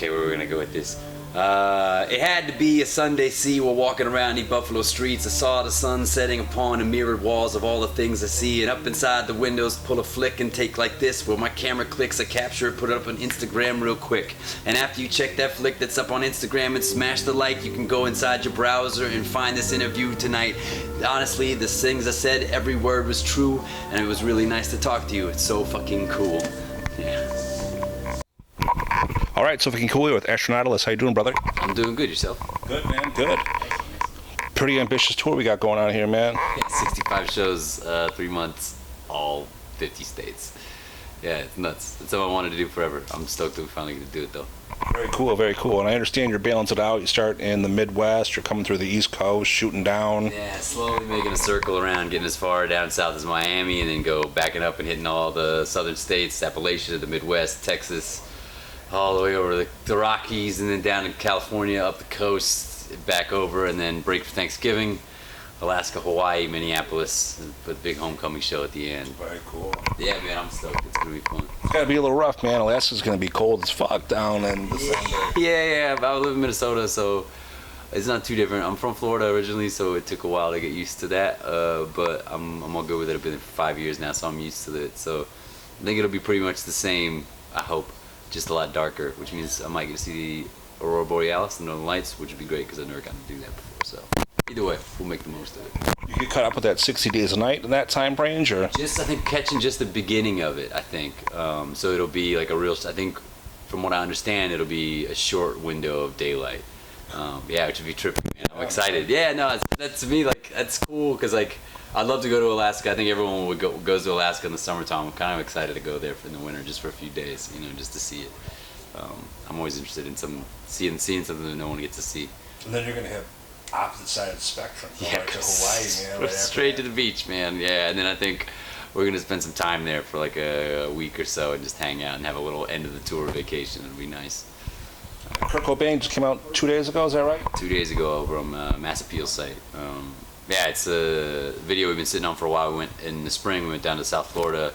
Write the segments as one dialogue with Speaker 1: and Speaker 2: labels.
Speaker 1: Okay, where we're gonna go with this. It had to be a Sunday sea while walking around the Buffalo streets. I saw the sun setting upon the mirrored walls of all the things I see, and up inside the windows pull a flick and take like this, where my camera clicks, I capture it, put it up on Instagram real quick. And after you check that flick that's up on Instagram and smash the like, you can go inside your browser and find this interview tonight. Honestly, the things I said, every word was true, and it was really nice to talk to you. It's so fucking cool. Yeah.
Speaker 2: All right, so fucking cool with ASTRONAUTALIS. How you doing, brother?
Speaker 1: I'm doing good. Yourself?
Speaker 2: Good, man. Good. Pretty ambitious tour we got going on here, man.
Speaker 1: Yeah, 65 shows, 3 months, all 50 states. Yeah, it's nuts. It's something I wanted to do forever. I'm stoked that we finally get to do it, though.
Speaker 2: Very cool, very cool. And I understand you're balancing it out. You start in the Midwest, you're coming through the East Coast, shooting down.
Speaker 1: Yeah, slowly making a circle around, getting as far down south as Miami, and then go backing up and hitting all the southern states, Appalachia, the Midwest, Texas, all the way over the Rockies, and then down to California, up the coast, back over, and then break for Thanksgiving, Alaska, Hawaii, Minneapolis, for the big homecoming show at the end.
Speaker 2: Very cool.
Speaker 1: Yeah, man, I'm stoked. It's gonna be fun.
Speaker 2: It's gotta be a little rough, man. Alaska's gonna be cold as fuck down in December.
Speaker 1: Yeah, but I live in Minnesota, so it's not too different. I'm from Florida originally, so it took a while to get used to that, but I'm all good with it. I've been there for 5 years now, so I'm used to it. So I think it'll be pretty much the same, I hope. Just a lot darker, which means I might get to see the Aurora Borealis, the Northern Lights, which would be great because I've never gotten to do that before. So either way, we'll make the most of it.
Speaker 2: You get caught up with that 60 days a night in that time range, or?
Speaker 1: I think catching just the beginning of it, I think. So it'll be like a real, I think from what I understand, it'll be a short window of daylight. Yeah, which would be trippy, man. I'm excited. Yeah, no, that's to me, like, that's cool because, like, I'd love to go to Alaska. I think everyone goes to Alaska in the summertime. I'm kind of excited to go there in the winter just for a few days, just to see it. I'm always interested in seeing something that no one gets to see.
Speaker 2: And then you're gonna have opposite side of the spectrum.
Speaker 1: Yeah,
Speaker 2: like to Hawaii, man. Right
Speaker 1: straight to the beach, man. Yeah, and then I think we're gonna spend some time there for like a week or so and just hang out and have a little end of the tour vacation. It'll be nice.
Speaker 2: Kurt Cobain just came out 2 days ago. Is that right?
Speaker 1: 2 days ago over on Mass Appeal site. Yeah, it's a video we've been sitting on for a while. We went in the spring. We went down to South Florida,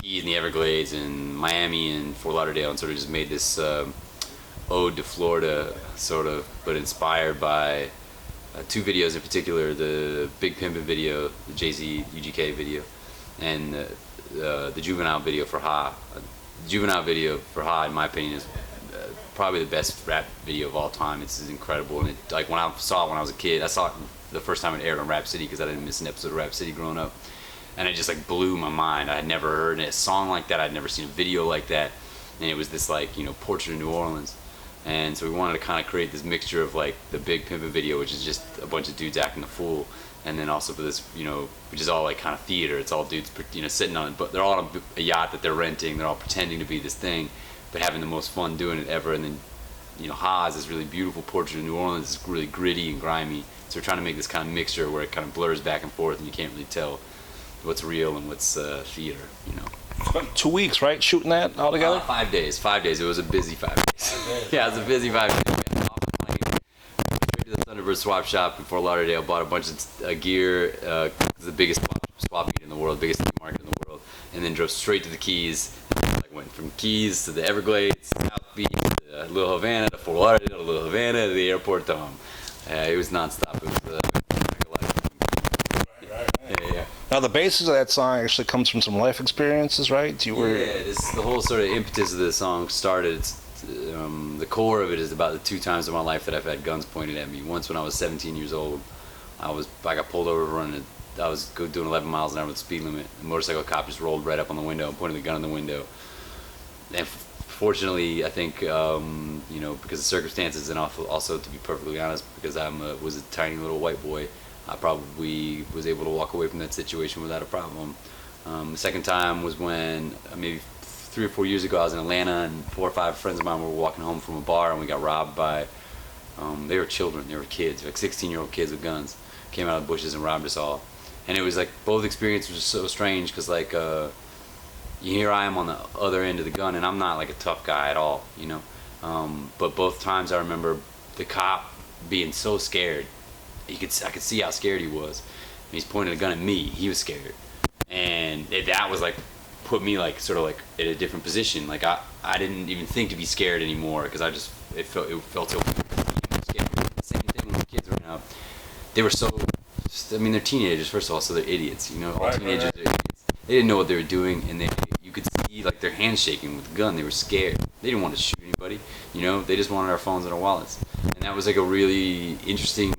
Speaker 1: Keys and the Everglades, and Miami and Fort Lauderdale, and sort of just made this ode to Florida, sort of, but inspired by 2 videos in particular: the Big Pimpin' video, the Jay-Z UGK video, and the Juvenile video for Ha. The Juvenile video for Ha, in my opinion, is probably the best rap video of all time. It's incredible, and like when I saw it when I was a kid, I saw it the first time it aired on Rap City because I didn't miss an episode of Rap City growing up, and it just like blew my mind. I had never heard a song like that. I'd never seen a video like that, and it was this like portrait of New Orleans, and so we wanted to kind of create this mixture of like the Big Pimpin' video, which is just a bunch of dudes acting a fool, and then also for this which is all like kind of theater. It's all dudes sitting on it, but they're all on a yacht that they're renting. They're all pretending to be this thing, but having the most fun doing it ever. And then Ha is this really beautiful portrait of New Orleans. It's really gritty and grimy. So we're trying to make this kind of mixture where it kind of blurs back and forth, and you can't really tell what's real and what's theater.
Speaker 2: Spent 2 weeks, right, shooting that all together?
Speaker 1: 5 days. 5 days. It was a busy 5 days. Yeah, it was a busy 5 days. We got off the plane, straight to the Thunderbird swap shop in Fort Lauderdale, bought a bunch of gear. It's the biggest swap meet in the world, biggest market in the world, and then drove straight to the Keys. Went from Keys to the Everglades, South Beach, to Little Havana, to Fort Lauderdale, to Little Havana, to the airport, to home. It was nonstop. It was
Speaker 2: Yeah. Now the basis of that song actually comes from some life experiences, right?
Speaker 1: The whole sort of impetus of the song started. The core of it is about the 2 times in my life that I've had guns pointed at me. Once when I was 17 years old, I got pulled over running. I was doing 11 miles an hour with the speed limit. The motorcycle cop just rolled right up on the window and pointed the gun in the window. And fortunately, I think because of circumstances, and also to be perfectly honest, because I was a tiny little white boy, I probably was able to walk away from that situation without a problem. The second time was when maybe 3 or 4 years ago, I was in Atlanta, and 4 or 5 friends of mine were walking home from a bar, and we got robbed by. They were children, they were kids, like 16-year-old kids with guns, came out of the bushes and robbed us all. And it was like both experiences were so strange because like. Here I am on the other end of the gun, and I'm not like a tough guy at all, but both times I remember the cop being so scared. I could see how scared he was. And he's pointing a gun at me. He was scared, and that was like put me like sort of like in a different position. Like I didn't even think to be scared anymore because it felt so scary. The same thing when the kids were out. They were so, I mean, they're teenagers first of all, so they're idiots. You know, all teenagers are idiots. They didn't know what they were doing, and you could see like their hands shaking with the gun. They were scared. They didn't want to shoot anybody. You know, they just wanted our phones and our wallets. And that was like a really interesting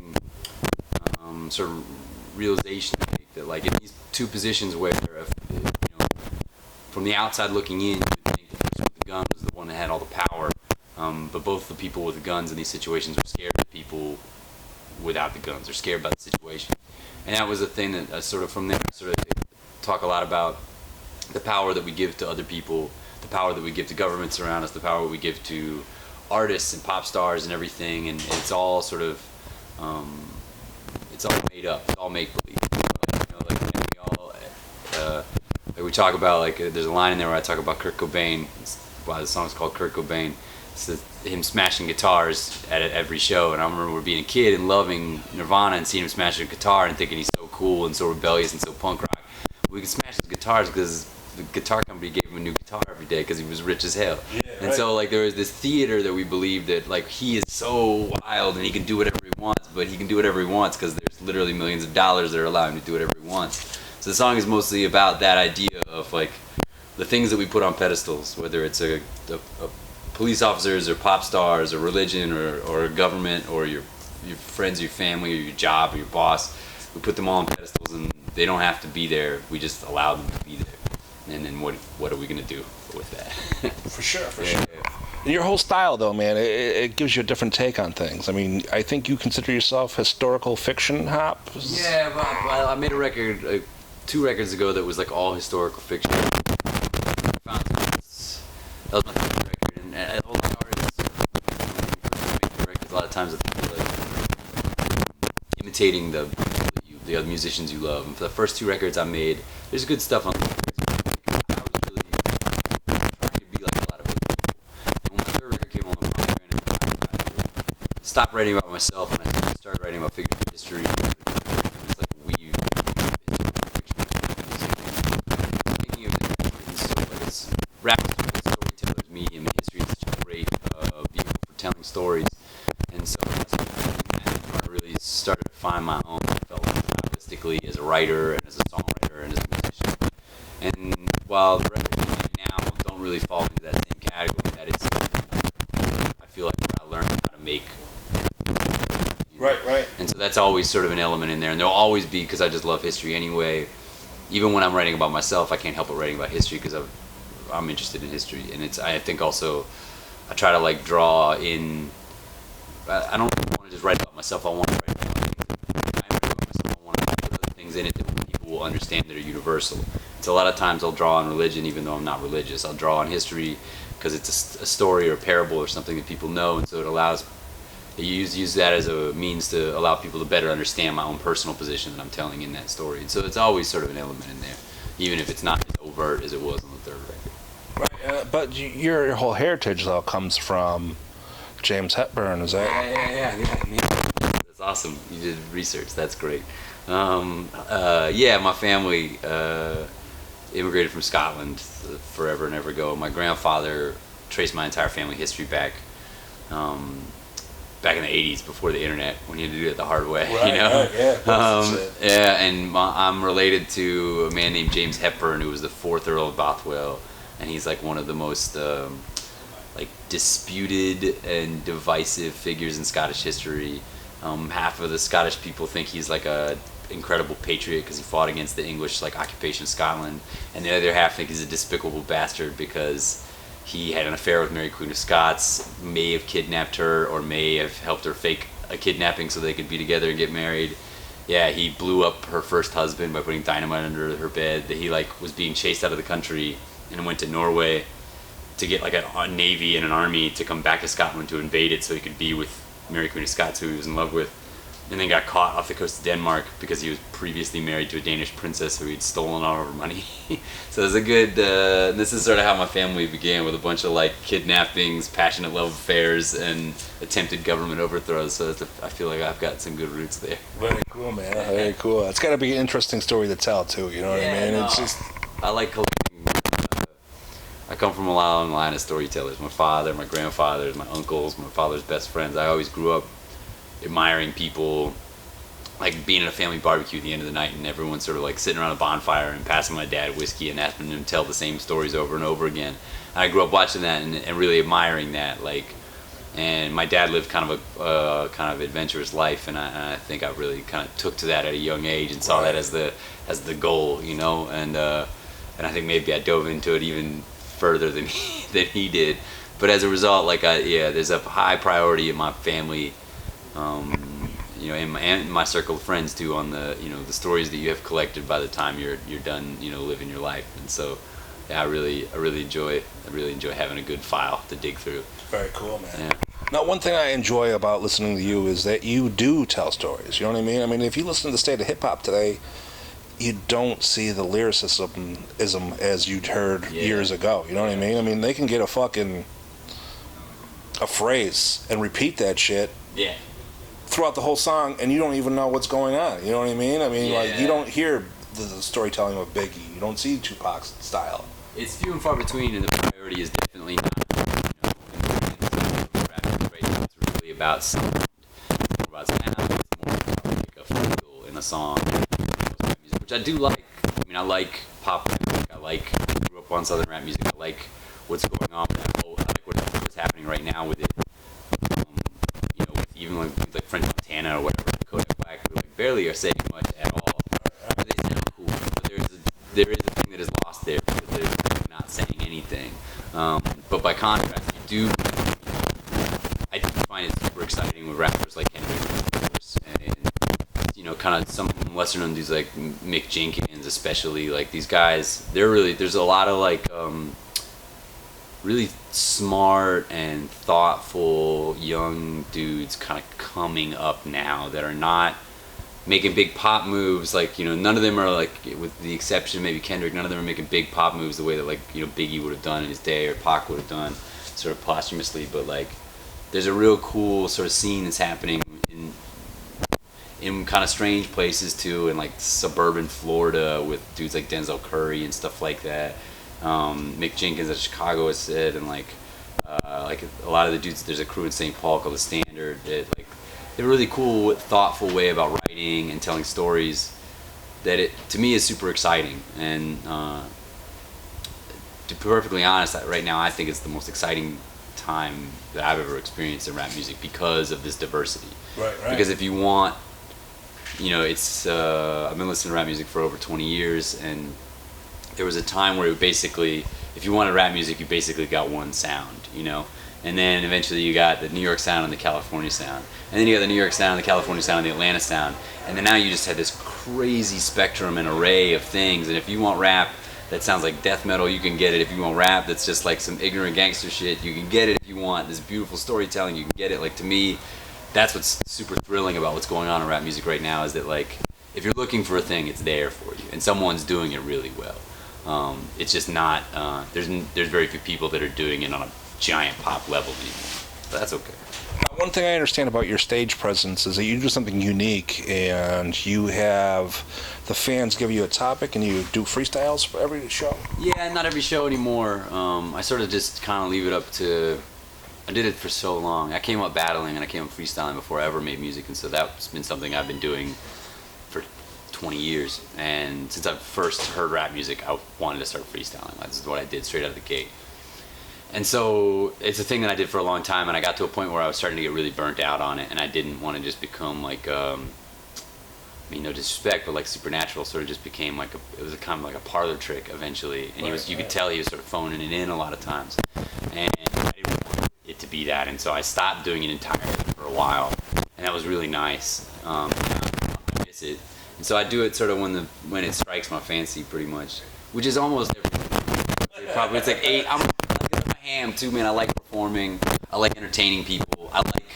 Speaker 1: sort of realization to make, that like in these two positions where you know, from the outside looking in, you would think the person with the gun was the one that had all the power, but both the people with the guns in these situations were scared of the people without the guns. They're scared about the situation. And that was a thing that sort of from there sort of talk a lot about the power that we give to other people, the power that we give to governments around us, the power we give to artists and pop stars and everything, and it's all sort of it's all made up, it's all make believe. You know, like we all like we talk about, like there's a line in there where I talk about Kurt Cobain. Why the song's called Kurt Cobain. It's him smashing guitars at every show, and I remember being a kid and loving Nirvana and seeing him smash a guitar and thinking he's so cool and so rebellious and so punk rock. We could smash his guitars because the guitar company gave him a new guitar every day because he was rich as hell. Yeah, and right. So like there was this theater that we believed that like he is so wild and he can do whatever he wants, but he can do whatever he wants because there's literally millions of dollars that are allowing him to do whatever he wants. So the song is mostly about that idea of like the things that we put on pedestals, whether it's a police officers or pop stars or religion or a government or your friends, your family, or your job or your boss. We put them all on pedestals and they don't have to be there. We just allow them to be there. And then what are we gonna do with that?
Speaker 2: For sure. And your whole style, though, man, it gives you a different take on things. I mean, I think you consider yourself historical fiction hop.
Speaker 1: Yeah, well, I made a record 2 records ago that was like all historical fiction. That was my favorite record, and the whole artist making records. A lot of times, I feel like imitating the other musicians you love. And for the first 2 records I made, there's good stuff on. Stopped writing about myself and I started writing about figures of history. It's like weave thinking of it like it's rap storytellers medium, and history is such a great vehicle for telling stories. And so I really started to find my own stylistically as a writer and as a songwriter and as a musician. And while the records I make now don't really fall into that same category, that is, I feel like I learned how to make.
Speaker 2: Right.
Speaker 1: And so that's always sort of an element in there, and there'll always be, because I just love history anyway. Even when I'm writing about myself, I can't help but writing about history because I'm interested in history, and I think also I try to like draw in. I don't want to just write about myself. I want to write about myself. I want to put other things in it that people will understand that are universal. So a lot of times I'll draw on religion, even though I'm not religious. I'll draw on history because it's a story or a parable or something that people know, and so it allows. Use that as a means to allow people to better understand my own personal position that I'm telling in that story. And so it's always sort of an element in there, even if it's not as overt as it was on the 3rd record.
Speaker 2: Right, but your whole heritage, though, comes from James Hepburn, is that?
Speaker 1: Yeah. That's awesome. You did research. That's great. My family immigrated from Scotland forever and ever ago. My grandfather traced my entire family history back in the 80s, before the internet, when you had to do it the hard way,
Speaker 2: right,
Speaker 1: you know?
Speaker 2: Yeah.
Speaker 1: And I'm related to a man named James Hepburn, who was the 4th Earl of Bothwell, and he's like one of the most like disputed and divisive figures in Scottish history. Half of the Scottish people think he's like a incredible patriot because he fought against the English like occupation of Scotland, and the other half think he's a despicable bastard because he had an affair with Mary Queen of Scots, may have kidnapped her, or may have helped her fake a kidnapping so they could be together and get married. Yeah, he blew up her first husband by putting dynamite under her bed. That he like was being chased out of the country and went to Norway to get like a navy and an army to come back to Scotland to invade it so he could be with Mary Queen of Scots, who he was in love with. And then got caught off the coast of Denmark because he was previously married to a Danish princess who he'd stolen all of her money. So it was a good, this is sort of how my family began, with a bunch of like kidnappings, passionate love affairs, and attempted government overthrows. So I feel like I've got some good roots there.
Speaker 2: Very cool, man. Very cool. It's got to be an interesting story to tell too, you know what I mean?
Speaker 1: No.
Speaker 2: It's just...
Speaker 1: I like collecting. I come from a long line of storytellers. My father, my grandfathers, my uncles, my father's best friends. I always grew up admiring people, like being at a family barbecue at the end of the night and everyone sort of like sitting around a bonfire and passing my dad whiskey and asking him to tell the same stories over and over again. And I grew up watching that and really admiring that, like. And my dad lived kind of a kind of adventurous life, and I think I really kind of took to that at a young age and saw that as the goal, you know. And I think maybe I dove into it even further than he did. But as a result, like there's a high priority in my family, you know, and my circle of friends too, on the the stories that you have collected by the time you're done, living your life. And so, yeah, I really enjoy having a good file to dig through.
Speaker 2: Very cool, man.
Speaker 1: Yeah.
Speaker 2: Now, one thing I enjoy about listening to you is that you do tell stories. You know what I mean? I mean, if you listen to the state of hip-hop today, you don't see the lyricism as you'd heard years ago. You know what I mean? I mean, they can get a phrase and repeat that shit throughout the whole song, and you don't even know what's going on. You know what I mean? I mean, like, you don't hear the storytelling of Biggie. You don't see Tupac's style.
Speaker 1: It's few and far between, and the priority is definitely not. It's really about sound. It's more about sound. It's more about like a feel in a song, which I do like. I mean, I like pop rap music. I grew up on southern rap music. I like what's going on with that whole. I like what's happening right now with it. With even like French Montana or whatever, Kodak Black, who like barely are saying much at all. They sound cool, but there is a thing that is lost there because they're not saying anything. But by contrast, I do find it super exciting with rappers like Kendrick and kind of some lesser known dudes like Mick Jenkins, especially. Like these guys, there's a lot of like really smart and thoughtful young dudes kind of coming up now that are not making big pop moves. Like, none of them are like, with the exception of maybe Kendrick, none of them are making big pop moves the way that like, Biggie would have done in his day or Pac would have done sort of posthumously. But like, there's a real cool sort of scene that's happening in kind of strange places too, in like suburban Florida with dudes like Denzel Curry and stuff like that. Mick Jenkins at Chicago has said, and like a lot of the dudes, there's a crew in St. Paul called The Standard that like they have a really cool, thoughtful way about writing and telling stories that to me is super exciting. And to be perfectly honest, right now I think it's the most exciting time that I've ever experienced in rap music because of this diversity. Right. Because if you want, it's I've been listening to rap music for over 20 years, and there was a time where basically, if you wanted rap music, you basically got one sound, and then eventually you got the New York sound and the California sound, and then you got the New York sound, the California sound, and the Atlanta sound, and then now you just had this crazy spectrum and array of things. And if you want rap that sounds like death metal, you can get it. If you want rap that's just like some ignorant gangster shit, you can get it. If you want this beautiful storytelling, you can get it. Like, to me, that's what's super thrilling about what's going on in rap music right now, is that like, if you're looking for a thing, it's there for you, and someone's doing it really well. It's just not, there's very few people that are doing it on a giant pop level anymore, but that's okay.
Speaker 2: Now, one thing I understand about your stage presence is that you do something unique, and you have the fans give you a topic and you do freestyles for every show.
Speaker 1: Yeah, not every show anymore. I sort of just kind of leave it up to, I did it for so long. I came up battling and I came up freestyling before I ever made music, and so that's been something I've been doing for 20 years. And since I first heard rap music, I wanted to start freestyling. That's what I did straight out of the gate. And so it's a thing that I did for a long time, and I got to a point where I was starting to get really burnt out on it, and I didn't want to just become like, I mean, no disrespect, but like Supernatural sort of just became like it was kind of like a parlor trick eventually, and you could tell he was sort of phoning it in a lot of times, and I didn't want it to be that, and so I stopped doing it entirely for a while, and that was really nice. I miss it, and so I do it sort of when it strikes my fancy, pretty much, which is almost every probably it's like 8. I'm ham too, man. I like performing. I like entertaining people. I like,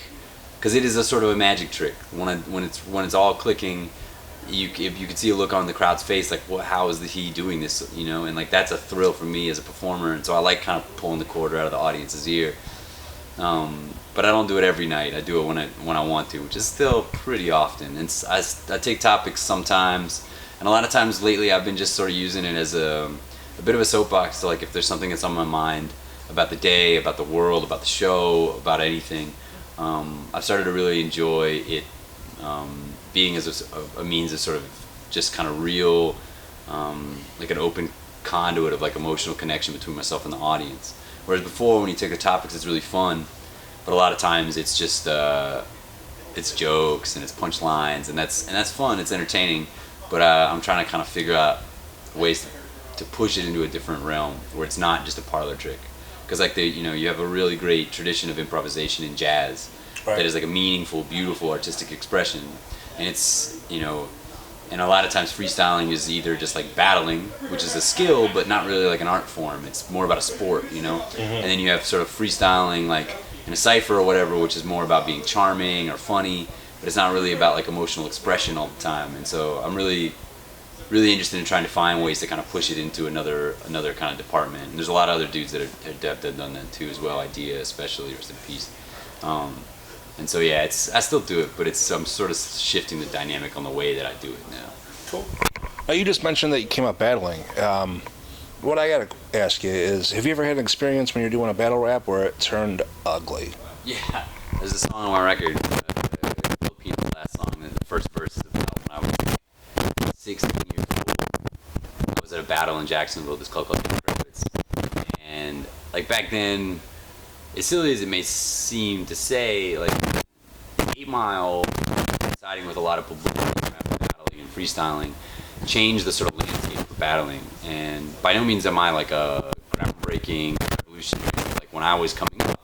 Speaker 1: because it is a sort of a magic trick. When it's all clicking, you can see a look on the crowd's face, like, well, how is he doing this, and like that's a thrill for me as a performer. And so I like kind of pulling the quarter out of the audience's ear. But I don't do it every night. I do it when I want to, which is still pretty often. And I take topics sometimes, and a lot of times lately I've been just sort of using it as a a bit of a soapbox to like if there's something that's on my mind about the day, about the world, about the show, about anything. I've started to really enjoy it being as a means of sort of just kind of real, like an open conduit of like emotional connection between myself and the audience. Whereas before, when you take the topics, it's really fun, but a lot of times it's just it's jokes and it's punchlines, and that's fun. It's entertaining, but I'm trying to kind of figure out ways to push it into a different realm where it's not just a parlor trick. Because like you have a really great tradition of improvisation in jazz that is like a meaningful, beautiful, artistic expression, and it's and a lot of times freestyling is either just like battling, which is a skill, but not really like an art form. It's more about a sport,
Speaker 2: Mm-hmm.
Speaker 1: And then you have sort of freestyling like in a cipher or whatever, which is more about being charming or funny, but it's not really about like emotional expression all the time. And so I'm really interested in trying to find ways to kind of push it into another kind of department. And there's a lot of other dudes that have done that too as well. Idea especially, rest in peace. And so yeah, I still do it, but I'm sort of shifting the dynamic on the way that I do it now.
Speaker 2: Cool. Now you just mentioned that you came up battling. What I gotta ask you is, have you ever had an experience when you're doing a battle rap where it turned ugly?
Speaker 1: Yeah, there's a song on my record, Filipino last song, the first verse is about when I was 16 years old. I was at a battle in Jacksonville, this club called Hepburn, and like back then, as silly as it may seem to say, like 8 Mile, siding with a lot of publicity, battling and freestyling, changed the sort of landscape of battling. And by no means am I like a groundbreaking revolutionary. Like when I was coming up,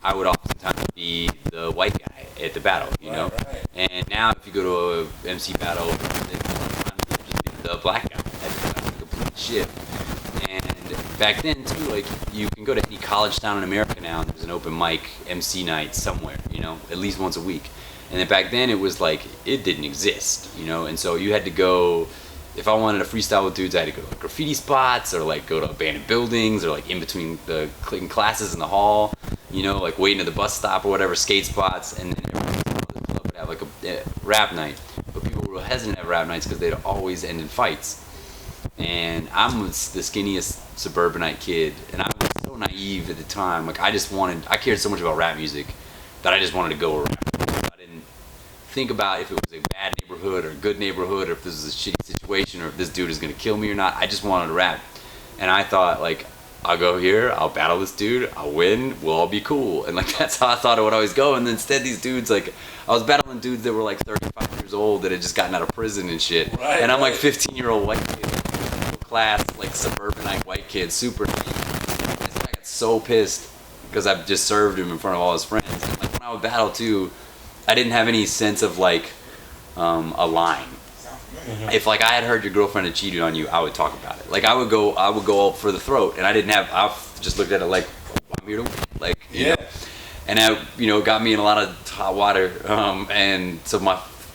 Speaker 1: I would oftentimes be the white guy at the battle,
Speaker 2: Right.
Speaker 1: And now if you go to a MC battle, they just be the black guy at the battle, complete shift. And back then too, like you can go to any college town in America now, and there's an open mic MC night somewhere, at least once a week. And then back then it was like it didn't exist, and so you had to go. If I wanted to freestyle with dudes, I had to go to like graffiti spots or like go to abandoned buildings or like in between the classes in the hall, like waiting at the bus stop or whatever, skate spots, and then every club would have like a rap night. But people were hesitant to have rap nights because they'd always end in fights. And I'm the skinniest suburbanite kid, and I was so naive at the time. Like I cared so much about rap music that I just wanted to go rap. I didn't think about if it was a bad neighborhood or a good neighborhood, or if this was a shitty situation, or if this dude is gonna kill me or not. I just wanted to rap, and I thought like, I'll go here, I'll battle this dude, I'll win, we'll all be cool, and like that's how I thought it would always go. And then instead, these dudes, like I was battling dudes that were like 35 years old that had just gotten out of prison and shit, and I'm like 15-year-old white kid. Class, like suburbanite white kid, super naive. I got so pissed because I've just served him in front of all his friends. And like when I would battle too, I didn't have any sense of like a line. Mm-hmm. If like I had heard your girlfriend had cheated on you, I would talk about it. Like I would go for the throat, and I just looked at it like, I'm here to win. Like you know? And that got me in a lot of hot water. And so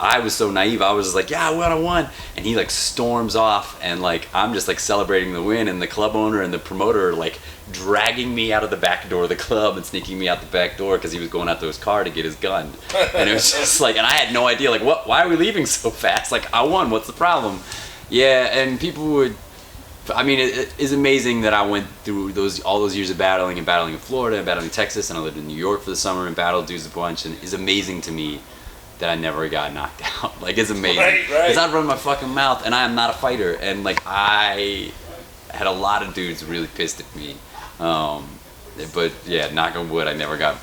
Speaker 1: I was so naive. I was just like, yeah, I won. And he like storms off, and like I'm just like celebrating the win, and the club owner and the promoter are like dragging me out of the back door of the club and sneaking me out the back door because he was going out to his car to get his gun. And it was just like, and I had no idea, like, why are we leaving so fast? Like, I won, what's the problem? Yeah, and people would, I mean, it is amazing that I went through all those years of battling in Florida and battling in Texas, and I lived in New York for the summer and battled dudes a bunch, and it's amazing to me that I never got knocked out. Like, it's amazing.
Speaker 2: Right.
Speaker 1: Because I'd run my fucking mouth, and I am not a fighter. And, like, I had a lot of dudes really pissed at me. But, yeah, knock on wood, I never got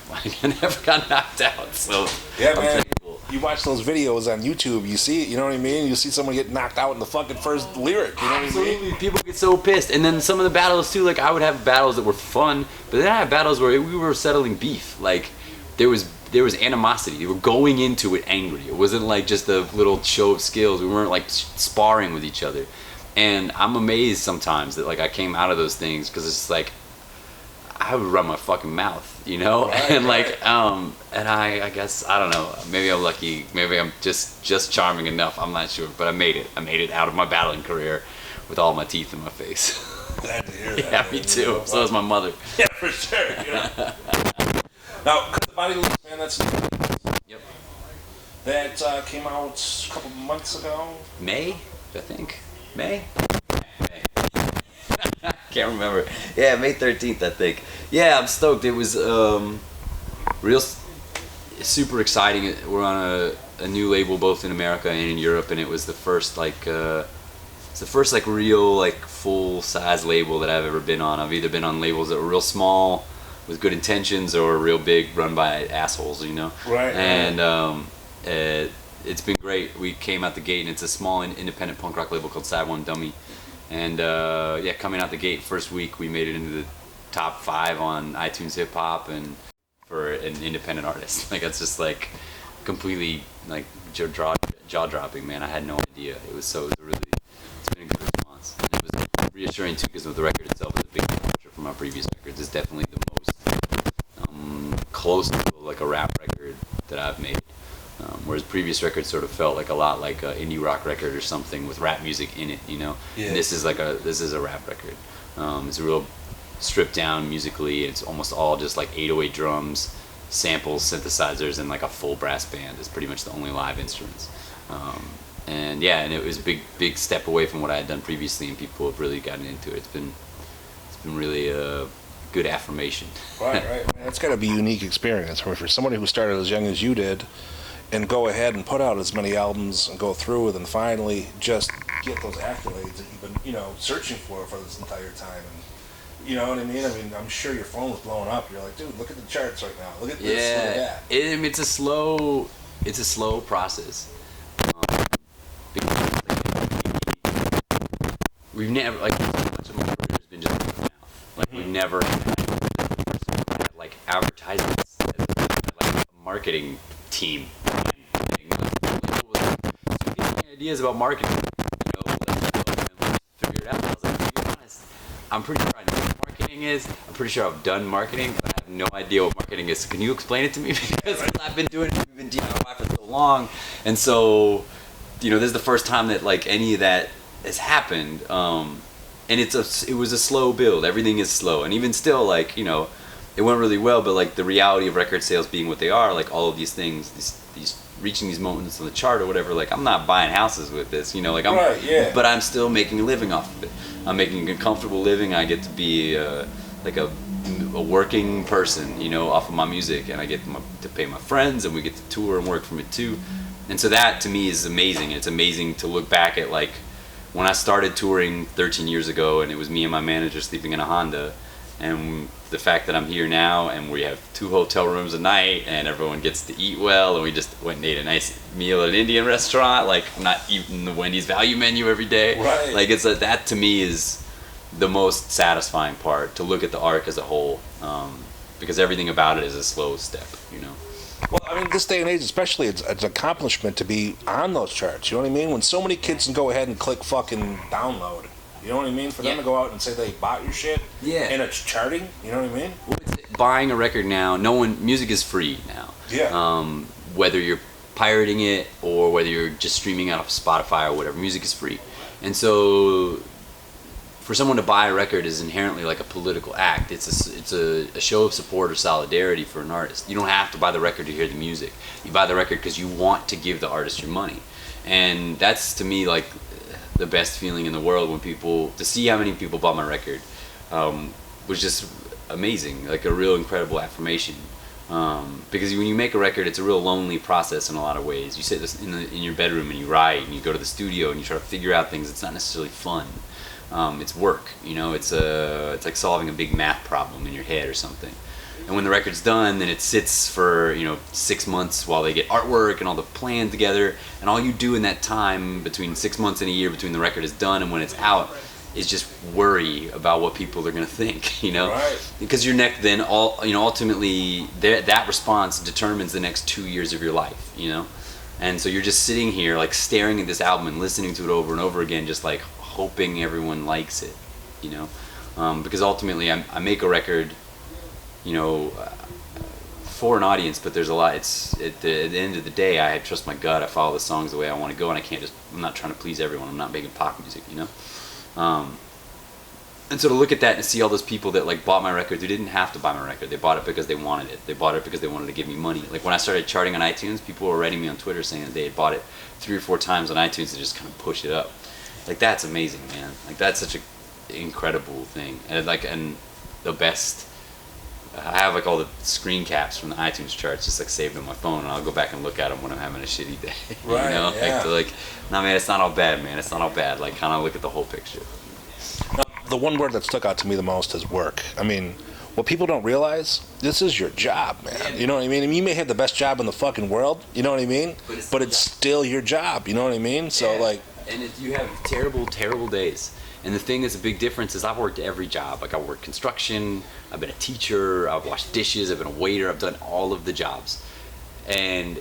Speaker 1: knocked out. So,
Speaker 2: yeah, man. You watch those videos on YouTube, you see it, you know what I mean? You see someone get knocked out in the fucking first lyric, you know what I mean?
Speaker 1: People get so pissed. And then some of the battles, too, like, I would have battles that were fun, but then I had battles where we were settling beef. Like, there was animosity. We were going into it angry. It wasn't like just a little show of skills. We weren't like sparring with each other. And I'm amazed sometimes that like I came out of those things because it's just like I would run my fucking mouth, Right, and like and I guess I don't know. Maybe I'm lucky. Maybe I'm just charming enough. I'm not sure, but I made it. I made it out of my battling career with all my teeth in my face.
Speaker 2: Glad to hear that.
Speaker 1: Yeah, me too. So is my mother.
Speaker 2: Yeah, for sure. Now, Cut the Body Loose, man, that's
Speaker 1: Yep.
Speaker 2: That came out a couple months ago.
Speaker 1: May, I think. May. Can't remember. Yeah, May 13th, I think. Yeah, I'm stoked. It was real super exciting. We're on a new label both in America and in Europe, and it was the first it's the first like real like full size label that I've ever been on. I've either been on labels that were real small with good intentions or real big run by assholes, you know.
Speaker 2: Right.
Speaker 1: And it's been great. We came out the gate, and it's a small independent punk rock label called Sad One Dummy. And yeah, coming out the gate first week, we made it into the top 5 on iTunes Hip Hop, and for an independent artist, like that's just like completely like jaw dropping, man. I had no idea. It's been a good response. And it was reassuring too, because the record itself is a big departure from our previous records. It's definitely the most close to like a rap record that I've made. Whereas previous records sort of felt like a lot like an indie rock record or something with rap music in it, you know.
Speaker 2: Yeah.
Speaker 1: And this is a rap record. It's a real stripped down musically. It's almost all just like 808 drums, samples, synthesizers, and like a full brass band. It's pretty much the only live instruments. And yeah, and it was a big step away from what I had done previously, and people have really gotten into it. It's been really a good affirmation.
Speaker 2: Right. Man, it's got to be a unique experience for somebody who started as young as you did, and go ahead and put out as many albums and go through with, and finally just get those accolades that you've been, searching for this entire time. And you know what I mean? I'm sure your phone was blowing up. You're like, dude, look at the charts right now. Look at this.
Speaker 1: Yeah,
Speaker 2: look at that.
Speaker 1: It's a slow process. Because we've never so much of my career has been just word of mouth. Like we've never had like advertisements, like a marketing team. So getting ideas about marketing, figure it out. I was like, to be honest, I'm pretty sure I know what marketing is. I'm pretty sure I've done marketing, but I have no idea what marketing is. So can you explain it to me? Because I've been doing it, we've been DIY for so long, and so this is the first time that like any of that has happened. And it was a slow build. Everything is slow, and even still, like it went really well. But like the reality of record sales being what they are, like all of these things, these reaching these moments on the chart or whatever. Like I'm not buying houses with this, like I'm.
Speaker 2: Right, yeah.
Speaker 1: But I'm still making a living off of it. I'm making a comfortable living. I get to be like a working person, off of my music, and I get to pay my friends, and we get to tour and work from it too. And so that to me is amazing. It's amazing to look back at like when I started touring 13 years ago, and it was me and my manager sleeping in a Honda, and the fact that I'm here now and we have 2 hotel rooms a night and everyone gets to eat well, and we just went and ate a nice meal at an Indian restaurant, like not eating the Wendy's value menu every day.
Speaker 2: Right.
Speaker 1: Like that to me is the most satisfying part, to look at the arc as a whole, because everything about it is a slow step,
Speaker 2: Well, this day and age especially, it's an accomplishment to be on those charts. You know what I mean? When so many kids can go ahead and click fucking download. You know what I mean? For them to go out and say they bought your shit, and it's charting. You know what I mean?
Speaker 1: Well, buying a record now, music is free now.
Speaker 2: Yeah.
Speaker 1: Whether you're pirating it or whether you're just streaming out of Spotify or whatever, music is free. And so for someone to buy a record is inherently like a political act. It's a show of support or solidarity for an artist. You don't have to buy the record to hear the music. You buy the record because you want to give the artist your money. And that's, to me, like the best feeling in the world, when to see how many people bought my record was just amazing, like a real incredible affirmation. Because when you make a record, it's a real lonely process in a lot of ways. You sit in your bedroom and you write, and you go to the studio and you try to figure out things. It's not necessarily fun. It's work, it's like solving a big math problem in your head or something. And when the record's done, then it sits for 6 months while they get artwork and all the plan together, and all you do in that time between 6 months and a year between the record is done and when it's out is just worry about what people are gonna think,
Speaker 2: Right.
Speaker 1: Because your neck then ultimately that response determines the next 2 years of your life, and so you're just sitting here like staring at this album and listening to it over and over again, just like hoping everyone likes it, because ultimately I make a record, for an audience, but there's a lot. It's at the end of the day, I trust my gut. I follow the songs the way I want to go, and I'm not trying to please everyone. I'm not making pop music, And so to look at that and see all those people that like bought my record, who didn't have to buy my record, they bought it because they wanted it. They bought it because they wanted to give me money. Like when I started charting on iTunes, people were writing me on Twitter saying that they had bought it 3 or 4 times on iTunes to just kind of push it up. Like that's amazing, man. Like that's such a incredible thing. And the best. I have like all the screen caps from the iTunes charts just like saved on my phone, and I'll go back and look at them when I'm having a shitty day.
Speaker 2: Right.
Speaker 1: You know,
Speaker 2: Yeah.
Speaker 1: like, nah, man, it's not all bad, man. It's not all bad. Like, kind of look at the whole picture.
Speaker 2: Now, the one word that stuck out to me the most is work. I mean, what people don't realize, this is your job, man. You know what I mean? You may have the best job in the fucking world. You know what I mean? But it's still your job. You know what I mean? So like,
Speaker 1: and you have terrible, terrible days. And the thing that's a big difference is I've worked every job. Like, I worked construction, I've been a teacher, I've washed dishes, I've been a waiter, I've done all of the jobs. And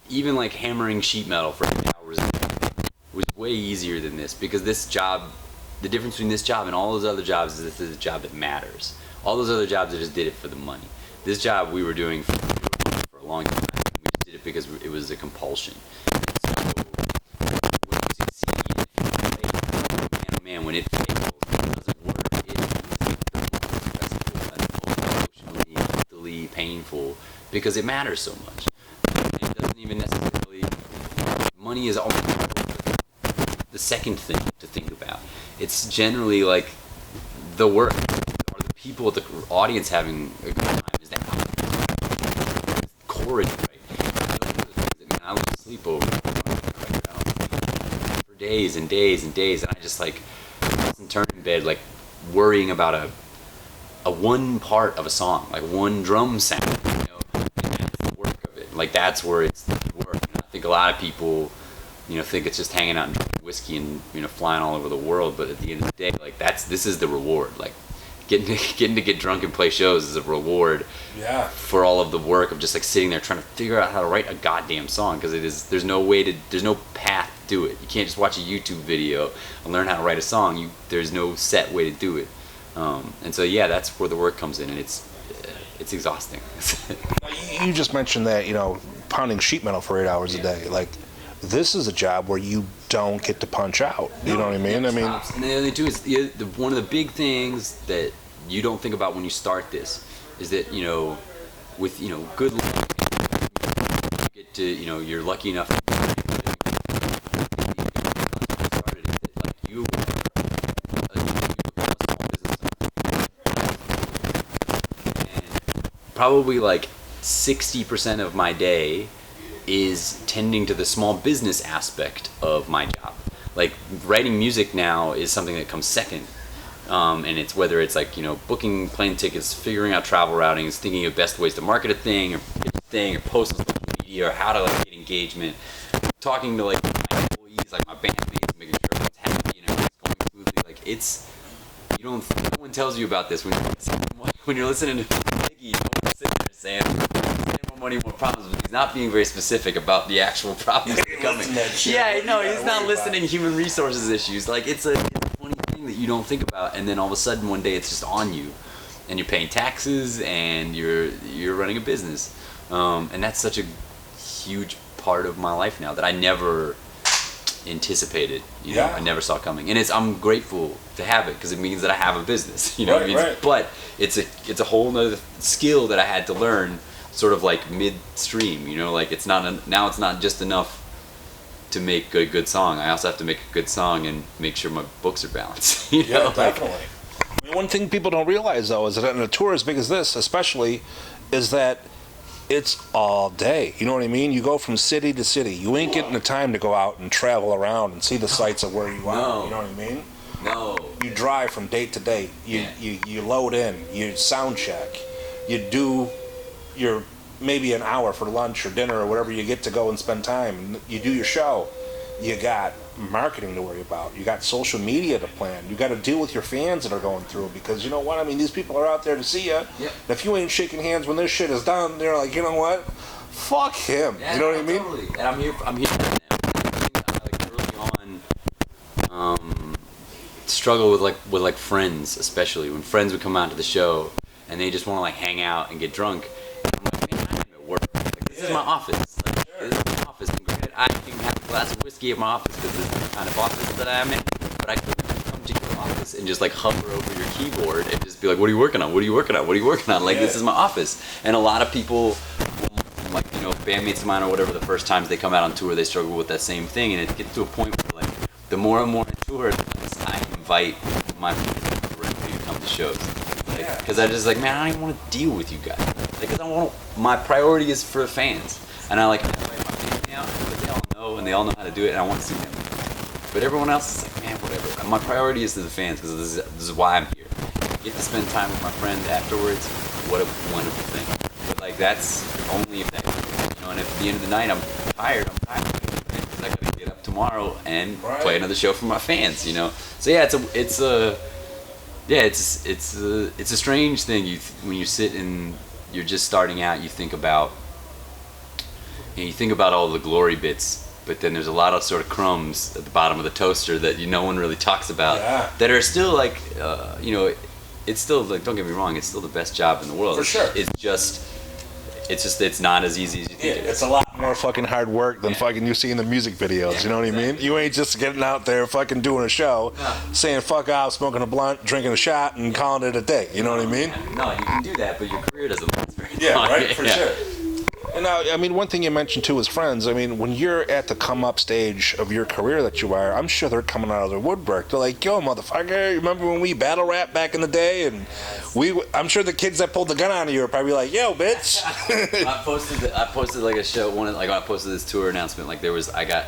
Speaker 1: even like hammering sheet metal for 8 hours a day was way easier than this, because this job, the difference between this job and all those other jobs is this is a job that matters. All those other jobs, I just did it for the money. This job we were doing for a long time. We just did it because it was a compulsion. Man, when it fails, it doesn't work. It is the most stressful and emotionally, mentally painful, because it matters so much. And it doesn't even necessarily. Money is only the second thing to think about. It's generally like the work, or the people at the audience having a good time. Is that chorus, right? I lose sleep over for days and days and days, and I just like turn in bed like worrying about a one part of a song, like one drum sound, you know, and that's the work of it. Like, that's where it's the work. And I think a lot of people, you know, think it's just hanging out and drinking whiskey and, you know, flying all over the world, but at the end of the day, like, this is the reward. Like, getting to get drunk and play shows is a reward.
Speaker 2: Yeah.
Speaker 1: For all of the work of just like sitting there trying to figure out how to write a goddamn song, because there's no path to do it. You can't just watch a YouTube video and learn how to write a song. There's no set way to do it. And so yeah, that's where the work comes in, and it's exhausting.
Speaker 2: You just mentioned that, you know, pounding sheet metal for 8 hours a day. Like, this is a job where you don't get to punch out. You know what I mean? I mean,
Speaker 1: and the other thing too is one of the big things that you don't think about when you start this is that, you know, with, you know, good luck, you get to, you know, you're lucky enough to you probably like 60% of my day is tending to the small business aspect of my job. Like, writing music now is something that comes second. And it's whether it's like, you know, booking plane tickets, figuring out travel routings, thinking of best ways to market a thing, or post on social media, or how to like get engagement, talking to like my employees, like my bandmates, making sure everyone's happy and everything's going smoothly. Like, no one tells you about this when you're listening to Biggie. No one's sitting there saying more money, more problems, but he's not being very specific about the actual problems that are coming. Yeah, no, he's not listing human resources issues. Like, it's a funny thing that you don't think about, and then all of a sudden one day it's just on you, and you're paying taxes, and you're running a business, and that's such a huge part of my life now that I never anticipated. You know, I never saw coming, and I'm grateful to have it, because it means that I have a business. You know what I mean? Right. But it's a whole nother skill that I had to learn, sort of like midstream. You know, like, it's not just enough to make a good song. I also have to make a good song and make sure my books are balanced. You know?
Speaker 2: Definitely. I mean, one thing people don't realize, though, is that on a tour as big as this, especially, is that it's all day. You know what I mean? You go from city to city. You ain't getting the time to go out and travel around and see the sights of where you are. You know what I mean?
Speaker 1: No.
Speaker 2: You drive from date to date. You load in. You sound check. You do your maybe an hour for lunch or dinner or whatever you get to go and spend time. You do your show. You got marketing to worry about. You got social media to plan. You got to deal with your fans that are going through, because you know what? I mean, these people are out there to see you. Yep. If you ain't shaking hands when this shit is done, they're like, you know what? Fuck him. Yeah, you know what I mean?
Speaker 1: Totally. And I'm here right now. Like, early on, struggle with like friends, especially when friends would come out to the show and they just want to like hang out and get drunk. I'm like, man, I'm at work. Like, this is my office. Like, this is my office. And granted, I can have a glass of whiskey at my office because this is the kind of office that I'm in. But I couldn't come to your office and just like hover over your keyboard and just be like, what are you working on? What are you working on? What are you working on? Like, this is my office. And a lot of people, like, you know, bandmates of mine or whatever, the first times they come out on tour, they struggle with that same thing. And it gets to a point where, like, the more and more I tour, the less I invite my directly to come to shows. Because I just like, man, I don't even want to deal with you guys. Like, 'cause I want my priority is for fans, and I like invite my family out, but they all know and they all know how to do it, and I want to see them. But everyone else is like, man, whatever. And my priority is to the fans because this is why I'm here. Get to spend time with my friend afterwards. What a wonderful thing. But like, that's only if that, you know. And if at the end of the night I'm tired, because I gotta get up tomorrow and play another show for my fans, you know. So yeah, it's a strange thing. When you sit and you're just starting out, you think about all the glory bits, but then there's a lot of sort of crumbs at the bottom of the toaster that no one really talks about that are still like, you know, it's still like, don't get me wrong, it's still the best job in the world.
Speaker 2: For sure.
Speaker 1: It's not as easy as you think it is.
Speaker 2: It's a lot more fucking hard work than fucking you see in the music videos, you know what I mean? You ain't just getting out there fucking doing a show, saying fuck off, smoking a blunt, drinking a shot, and calling it a day, you know what I mean?
Speaker 1: No, you can do that, but your career doesn't last very long.
Speaker 2: Right, for sure. And now, I mean, one thing you mentioned too is friends. I mean, when you're at the come up stage of your career that you are, I'm sure they're coming out of their woodwork. They're like, yo, motherfucker, you remember when we battle rap back in the day? And I'm sure the kids that pulled the gun on you are probably like, yo, bitch.
Speaker 1: I posted like a show, when I posted this tour announcement, like I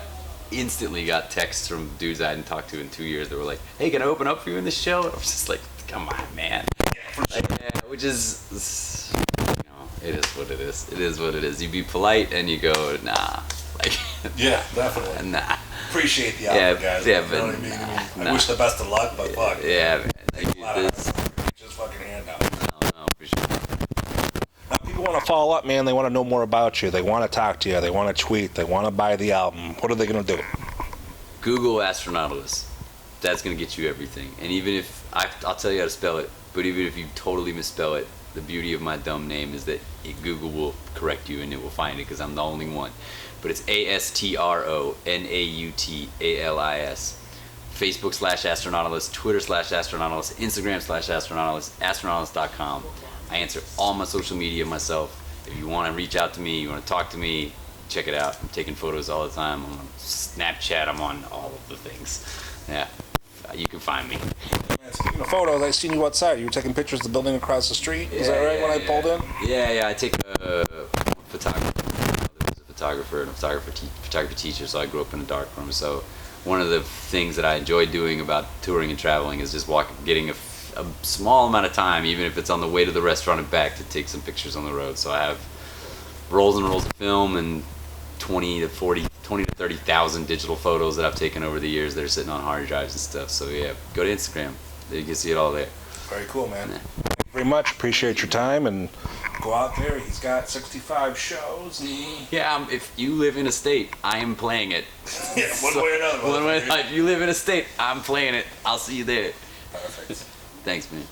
Speaker 1: instantly got texts from dudes I hadn't talked to in 2 years that were like, hey, can I open up for you in this show? And I was just like, come on, man. Which is, it is what it is. It is what it is. You be polite and you go, nah. Like,
Speaker 2: yeah, definitely.
Speaker 1: Nah.
Speaker 2: Appreciate the offer, guys.
Speaker 1: Yeah,
Speaker 2: you
Speaker 1: but
Speaker 2: know what I mean? I wish the best of luck, but fuck.
Speaker 1: Yeah, man.
Speaker 2: Just fucking hand out.
Speaker 1: No, appreciate it.
Speaker 2: Now, people want to follow up, man. They want to know more about you. They want to talk to you. They want to tweet. They want to buy the album. What are they going to do?
Speaker 1: Google Astronautalis. That's going to get you everything. And even if, I'll tell you how to spell it, but even if you totally misspell it, the beauty of my dumb name is that Google will correct you and it will find it because I'm the only one. But it's ASTRONAUTALIS. Facebook /Astronautalis, Twitter /Astronautalis, Instagram /Astronautalis, Astronautalis.com. I answer all my social media myself. If you want to reach out to me, you want to talk to me, check it out. I'm taking photos all the time. I'm on Snapchat. I'm on all of the things. Yeah, you can find me.
Speaker 2: Speaking of photos, I seen you outside. You were taking pictures of the building across the street. Is that right? When I pulled in?
Speaker 1: Yeah. I take a photographer. There's a photographer and a photography teacher. So I grew up in a darkroom. So one of the things that I enjoy doing about touring and traveling is just getting a small amount of time, even if it's on the way to the restaurant and back, to take some pictures on the road. So I have rolls and rolls of film and 20 to 30,000 digital photos that I've taken over the years that are sitting on hard drives and stuff. So yeah, go to Instagram. You can see it all there.
Speaker 2: Very cool, man. Yeah. Thank you very much. Appreciate your time, and go out there. He's got 65 shows.
Speaker 1: Yeah, if you live in a state, I am playing it.
Speaker 2: Yeah, one way or another.
Speaker 1: If you live in a state, I'm playing it. I'll see you there.
Speaker 2: Perfect.
Speaker 1: Thanks, man.